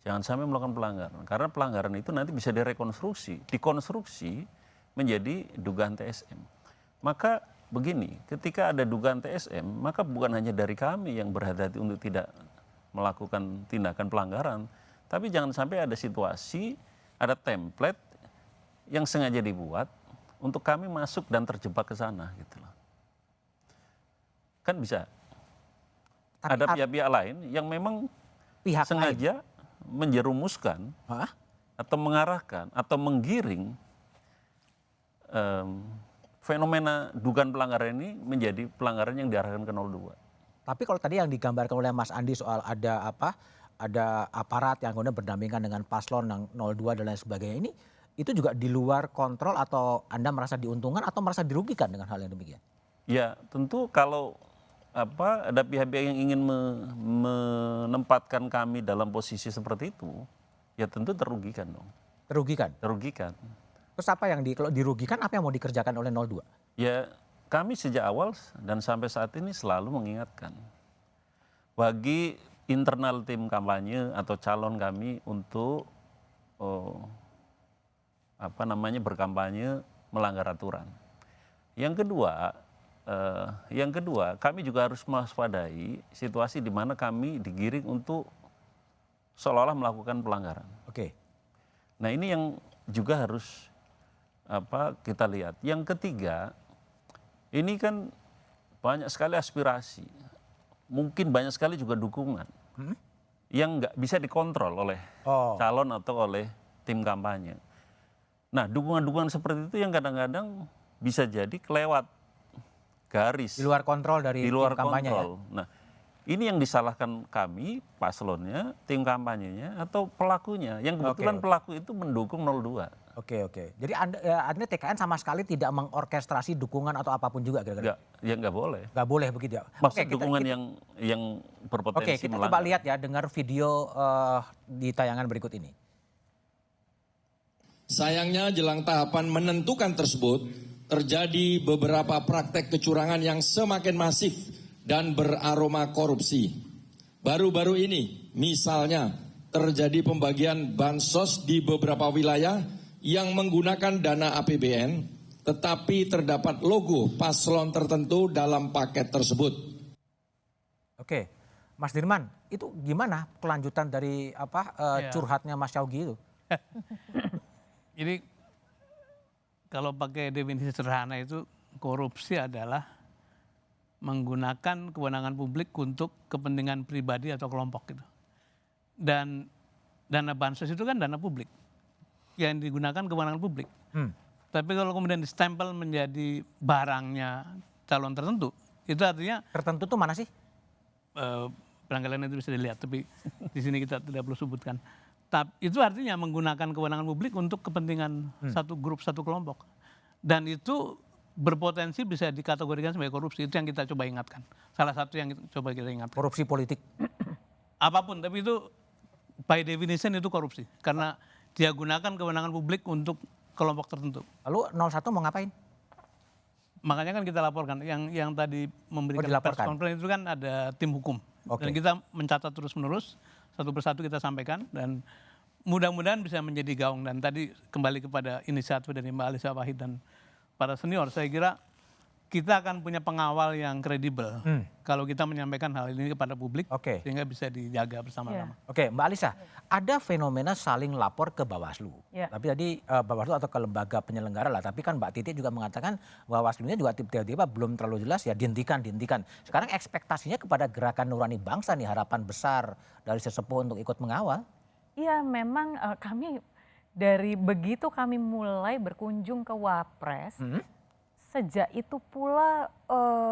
Jangan sampai melakukan pelanggaran. Karena pelanggaran itu nanti bisa dikonstruksi menjadi dugaan TSM. Maka begini, ketika ada dugaan TSM, maka bukan hanya dari kami yang berhati-hati untuk tidak melakukan tindakan pelanggaran, tapi jangan sampai ada situasi, ada template yang sengaja dibuat untuk kami masuk dan terjebak ke sana gitu loh. Kan bisa. Tapi ada pihak-pihak lain yang memang sengaja menjerumuskan atau mengarahkan atau menggiring fenomena dugaan pelanggaran ini menjadi pelanggaran yang diarahkan ke 02. Tapi kalau tadi yang digambarkan oleh Mas Andi soal ada aparat yang kemudian berdampingan dengan paslon yang 02 dan lain sebagainya, ini itu juga di luar kontrol atau Anda merasa diuntungkan atau merasa dirugikan dengan hal yang demikian? Ya tentu kalau ada pihak-pihak yang ingin menempatkan kami dalam posisi seperti itu, ya tentu terugikan dong. Terugikan? Terugikan. Terus apa yang kalau dirugikan, apa yang mau dikerjakan oleh 02? Ya kami sejak awal dan sampai saat ini selalu mengingatkan bagi internal tim kampanye atau calon kami untuk berkampanye melanggar aturan. Yang kedua, kami juga harus mewaspadai situasi di mana kami digiring untuk seolah-olah melakukan pelanggaran. Oke. Nah ini yang juga harus kita lihat. Yang ketiga, ini kan banyak sekali aspirasi, mungkin banyak sekali juga dukungan yang nggak bisa dikontrol oleh calon atau oleh tim kampanye. Nah dukungan-dukungan seperti itu yang kadang-kadang bisa jadi kelewat garis. Di luar kontrol dari tim kampanye ya? Nah ini yang disalahkan kami, paslonnya, tim kampanyenya, atau pelakunya. Yang kebetulan pelaku itu mendukung 02. Oke. Jadi artinya TKN sama sekali tidak mengorkestrasi dukungan atau apapun juga kira-kira? Nggak boleh. Nggak boleh begitu ya? Maksud dukungan yang berpotensi Oke, kita coba lihat ya, dengar video di tayangan berikut ini. Sayangnya jelang tahapan menentukan tersebut, terjadi beberapa praktek kecurangan yang semakin masif dan beraroma korupsi. Baru-baru ini, misalnya, terjadi pembagian bansos di beberapa wilayah yang menggunakan dana APBN, tetapi terdapat logo paslon tertentu dalam paket tersebut. Oke, Mas Dirman, itu gimana kelanjutan dari curhatnya Mas Syawgi itu? Jadi kalau pakai definisi sederhana itu korupsi adalah menggunakan kewenangan publik untuk kepentingan pribadi atau kelompok gitu. Dan dana bansos itu kan dana publik yang digunakan kewenangan publik. Tapi kalau kemudian distempel menjadi barangnya calon tertentu, itu artinya tertentu tuh mana sih? Pelanggaran itu bisa dilihat, tapi di sini kita tidak perlu sebutkan. Tapi itu artinya menggunakan kewenangan publik untuk kepentingan satu grup, satu kelompok. Dan itu berpotensi bisa dikategorikan sebagai korupsi. Itu yang kita coba ingatkan. Salah satu yang coba kita ingatkan. Korupsi politik? Apapun, tapi itu by definition itu korupsi. Karena dia gunakan kewenangan publik untuk kelompok tertentu. Lalu 01 mau ngapain? Makanya kan kita laporkan. Yang tadi memberikan press conference itu kan ada tim hukum. Dan kita mencatat terus-menerus, satu persatu kita sampaikan. Dan mudah-mudahan bisa menjadi gaung. Dan tadi kembali kepada inisiatif dari Mbak Alisa Wahid dan para senior, saya kira kita akan punya pengawal yang kredibel kalau kita menyampaikan hal ini kepada publik, sehingga bisa dijaga bersama-sama. Oke, Mbak Alisa, ada fenomena saling lapor ke Bawaslu. Tapi tadi Bawaslu atau ke lembaga penyelenggara lah, tapi kan Mbak Titi juga mengatakan Bawaslu-nya juga tiba-tiba belum terlalu jelas ya, dihentikan. Sekarang ekspektasinya kepada Gerakan Nurani Bangsa nih, harapan besar dari sesepuh untuk ikut mengawal. Iya, memang kami dari begitu kami mulai berkunjung ke Wapres, sejak itu pula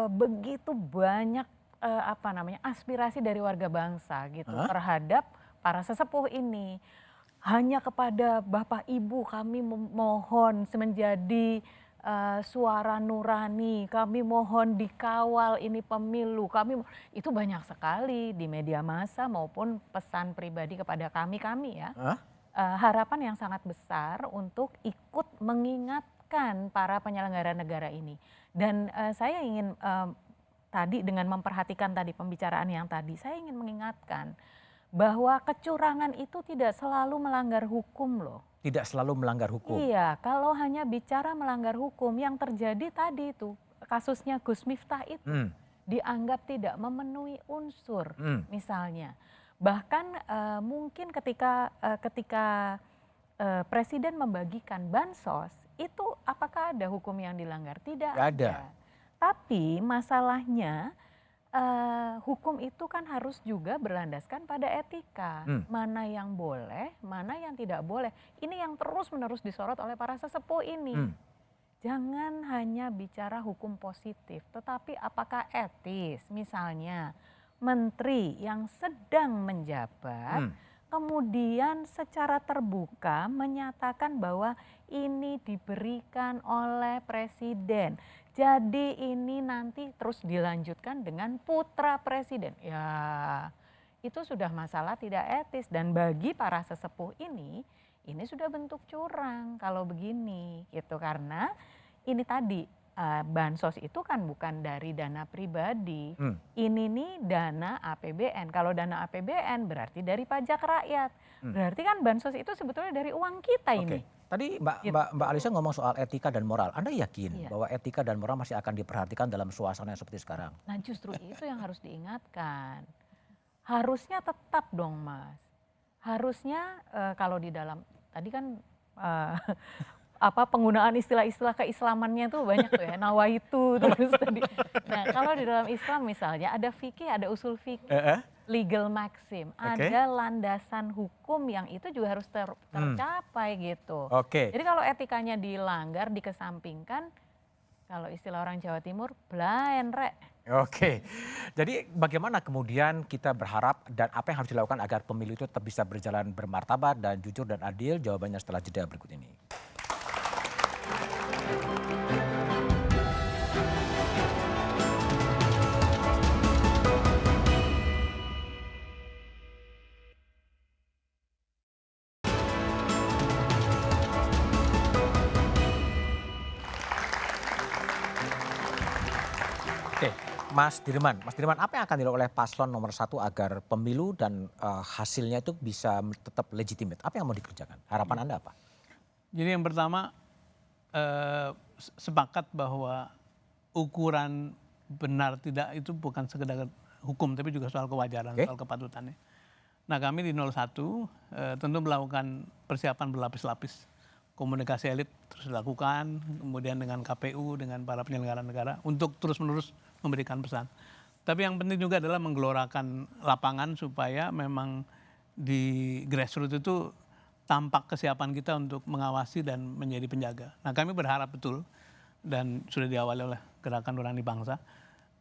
begitu banyak aspirasi dari warga bangsa gitu terhadap para sesepuh ini. Hanya kepada Bapak Ibu kami memohon menjadi suara nurani, kami mohon dikawal ini pemilu, itu banyak sekali di media massa maupun pesan pribadi kepada kami ya. Harapan yang sangat besar untuk ikut mengingatkan para penyelenggara negara ini. Dan saya ingin tadi dengan memperhatikan tadi pembicaraan yang tadi, saya ingin mengingatkan bahwa kecurangan itu tidak selalu melanggar hukum loh. Tidak selalu melanggar hukum. Iya, kalau hanya bicara melanggar hukum, yang terjadi tadi itu kasusnya Gus Miftah itu dianggap tidak memenuhi unsur, misalnya. Bahkan mungkin ketika Presiden membagikan bansos, itu apakah ada hukum yang dilanggar? Tidak ada. Tapi masalahnya hukum itu kan harus juga berlandaskan pada etika. Mana yang boleh, mana yang tidak boleh. Ini yang terus-menerus disorot oleh para sesepuh ini. Jangan hanya bicara hukum positif, tetapi apakah etis. Misalnya menteri yang sedang menjabat, kemudian secara terbuka menyatakan bahwa ini diberikan oleh presiden. Jadi ini nanti terus dilanjutkan dengan putra presiden. Ya, itu sudah masalah tidak etis. Dan bagi para sesepuh ini sudah bentuk curang kalau begini gitu. Karena ini tadi bansos itu kan bukan dari dana pribadi. Ini nih dana APBN. Kalau dana APBN berarti dari pajak rakyat. Berarti kan bansos itu sebetulnya dari uang kita ini. Tadi Mbak Alisa ngomong soal etika dan moral. Anda yakin bahwa etika dan moral masih akan diperhatikan dalam suasana yang seperti sekarang? Nah justru itu yang harus diingatkan. Harusnya tetap dong Mas. Harusnya kalau di dalam, tadi kan penggunaan istilah-istilah keislamannya tuh banyak tuh ya. Nawaitu terus tadi. Nah kalau di dalam Islam misalnya ada fikih, ada usul fikih. Legal maxim, ada landasan hukum yang itu juga harus tercapai gitu. Jadi kalau etikanya dilanggar, dikesampingkan, kalau istilah orang Jawa Timur, blaen rek. Jadi bagaimana kemudian kita berharap dan apa yang harus dilakukan agar pemilu itu tetap bisa berjalan bermartabat dan jujur dan adil? Jawabannya setelah jeda berikut ini. Mas Dirman, apa yang akan dilakukan oleh paslon nomor 1 agar pemilu dan hasilnya itu bisa tetap legitimate? Apa yang mau dikerjakan? Harapan Anda apa? Jadi yang pertama sepakat bahwa ukuran benar tidak itu bukan sekedar hukum tapi juga soal kewajaran, soal kepatutannya. Nah kami di 01 tentu melakukan persiapan berlapis-lapis. Komunikasi elit terus dilakukan, kemudian dengan KPU, dengan para penyelenggara negara untuk terus-menerus memberikan pesan. Tapi yang penting juga adalah menggelorakan lapangan supaya memang di grassroots itu tampak kesiapan kita untuk mengawasi dan menjadi penjaga. Nah kami berharap betul dan sudah diawali oleh Gerakan Nurani Bangsa,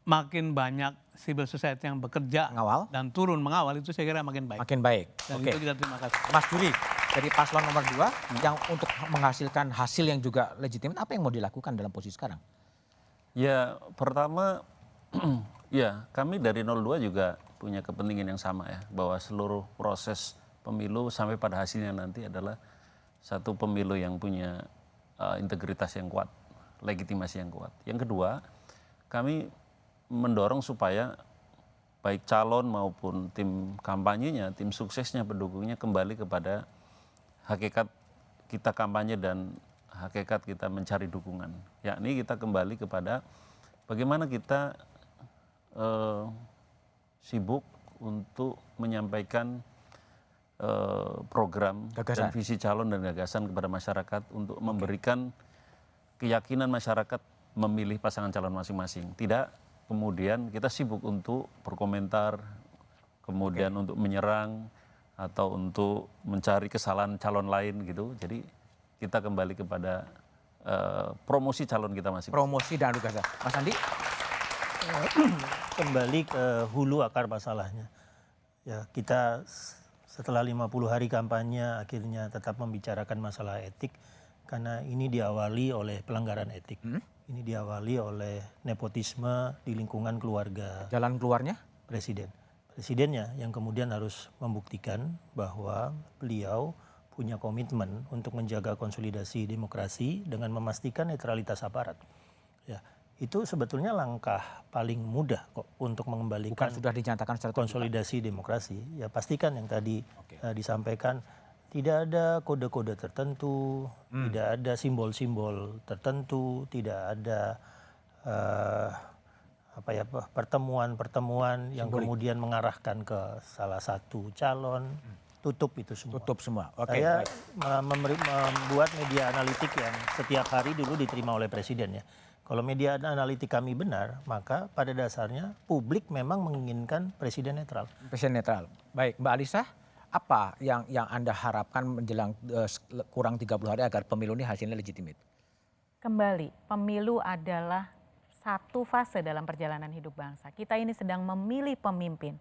makin banyak civil society yang bekerja dan turun mengawal itu saya kira makin baik. Makin baik. Dan itu kita terima kasih. Mas Juri, dari paslon nomor 2 yang untuk menghasilkan hasil yang juga legitimate, apa yang mau dilakukan dalam posisi sekarang? Ya pertama ya kami dari 02 juga punya kepentingan yang sama ya, bahwa seluruh proses pemilu sampai pada hasilnya nanti adalah satu pemilu yang punya integritas yang kuat, legitimasi yang kuat. Yang kedua, kami mendorong supaya baik calon maupun tim kampanyenya, tim suksesnya, pendukungnya kembali kepada hakikat kita kampanye dan hakikat kita mencari dukungan. Yakni kita kembali kepada bagaimana kita sibuk untuk menyampaikan program dan visi calon dan gagasan kepada masyarakat untuk memberikan keyakinan masyarakat memilih pasangan calon masing-masing. Tidak kemudian kita sibuk untuk berkomentar, kemudian untuk menyerang atau untuk mencari kesalahan calon lain gitu. Jadi kita kembali kepada promosi calon kita masing-masing. Promosi dan gagasan. Mas Andi? Kembali ke hulu akar masalahnya. Ya, kita setelah 50 hari kampanye akhirnya tetap membicarakan masalah etik karena ini diawali oleh pelanggaran etik. Ini diawali oleh nepotisme di lingkungan keluarga. Jalan keluarnya? Presiden. Presidennya yang kemudian harus membuktikan bahwa beliau punya komitmen untuk menjaga konsolidasi demokrasi dengan memastikan netralitas aparat. Ya, itu sebetulnya langkah paling mudah kok untuk mengembalikan sudah dinyatakan secara konsolidasi demokrasi. Ya pastikan yang tadi disampaikan, tidak ada kode-kode tertentu, tidak ada simbol-simbol tertentu, tidak ada pertemuan-pertemuan yang kemudian mengarahkan ke salah satu calon. Tutup itu semua. Tutup semua. Oke. Saya membuat media analitik yang setiap hari dulu diterima oleh presiden ya. Kalau media analitik kami benar, maka pada dasarnya publik memang menginginkan presiden netral. Presiden netral. Baik, Mbak Alisa, apa yang Anda harapkan menjelang kurang 30 hari agar pemilu ini hasilnya legitimate? Kembali, pemilu adalah satu fase dalam perjalanan hidup bangsa. Kita ini sedang memilih pemimpin.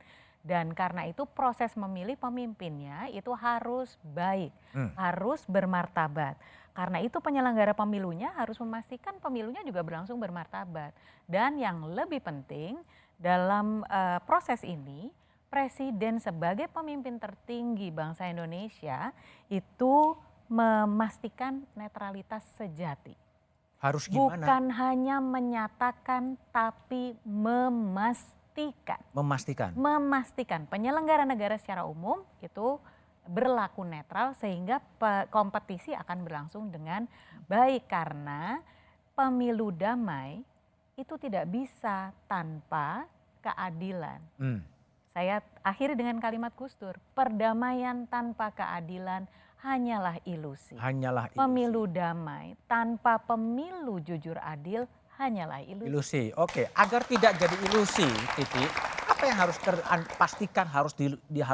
Dan karena itu proses memilih pemimpinnya itu harus baik, harus bermartabat. Karena itu penyelenggara pemilunya harus memastikan pemilunya juga berlangsung bermartabat. Dan yang lebih penting dalam proses ini, Presiden sebagai pemimpin tertinggi bangsa Indonesia itu memastikan netralitas sejati. Harus gimana? Bukan hanya menyatakan tapi memastikan penyelenggara negara secara umum itu berlaku netral sehingga kompetisi akan berlangsung dengan baik, karena pemilu damai itu tidak bisa tanpa keadilan. Saya akhiri dengan kalimat Gus Dur, perdamaian tanpa keadilan hanyalah ilusi. Pemilu damai tanpa pemilu jujur adil hanyalah ilusi. Oke, agar tidak jadi ilusi, Titi, apa yang harus pastikan harus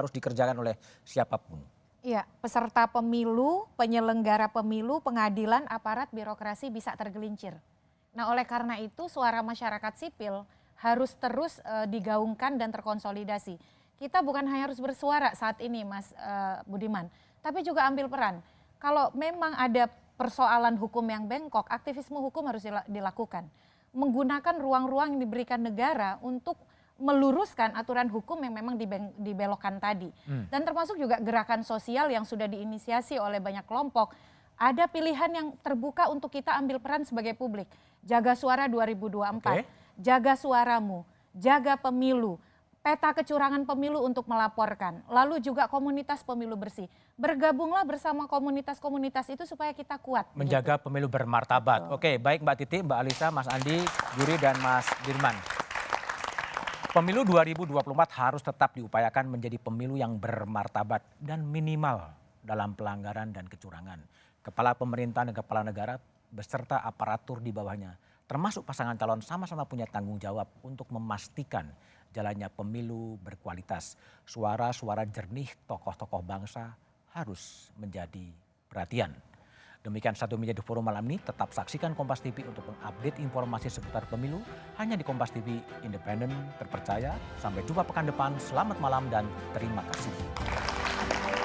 dikerjakan oleh siapapun? Iya, peserta pemilu, penyelenggara pemilu, pengadilan, aparat, birokrasi bisa tergelincir. Nah, oleh karena itu suara masyarakat sipil harus terus digaungkan dan terkonsolidasi. Kita bukan hanya harus bersuara saat ini, Mas Budiman, tapi juga ambil peran. Kalau memang ada persoalan hukum yang bengkok, aktivisme hukum harus dilakukan. Menggunakan ruang-ruang yang diberikan negara untuk meluruskan aturan hukum yang memang dibelokkan tadi. Dan termasuk juga gerakan sosial yang sudah diinisiasi oleh banyak kelompok. Ada pilihan yang terbuka untuk kita ambil peran sebagai publik. Jaga Suara 2024, jaga suaramu, jaga pemilu. Peta kecurangan pemilu untuk melaporkan, lalu juga komunitas pemilu bersih. Bergabunglah bersama komunitas-komunitas itu supaya kita kuat. Menjaga pemilu bermartabat. Oke, baik Mbak Titi, Mbak Alisa, Mas Andi, Yuri, dan Mas Dirman. Pemilu 2024 harus tetap diupayakan menjadi pemilu yang bermartabat dan minimal dalam pelanggaran dan kecurangan. Kepala pemerintahan dan kepala negara beserta aparatur di bawahnya, termasuk pasangan calon sama-sama punya tanggung jawab untuk memastikan jalannya pemilu berkualitas. Suara-suara jernih tokoh-tokoh bangsa harus menjadi perhatian. Demikian Satu Meja di Forum malam ini. Tetap saksikan Kompas TV untuk mengupdate informasi seputar pemilu hanya di Kompas TV, independen, terpercaya. Sampai jumpa pekan depan. Selamat malam dan terima kasih.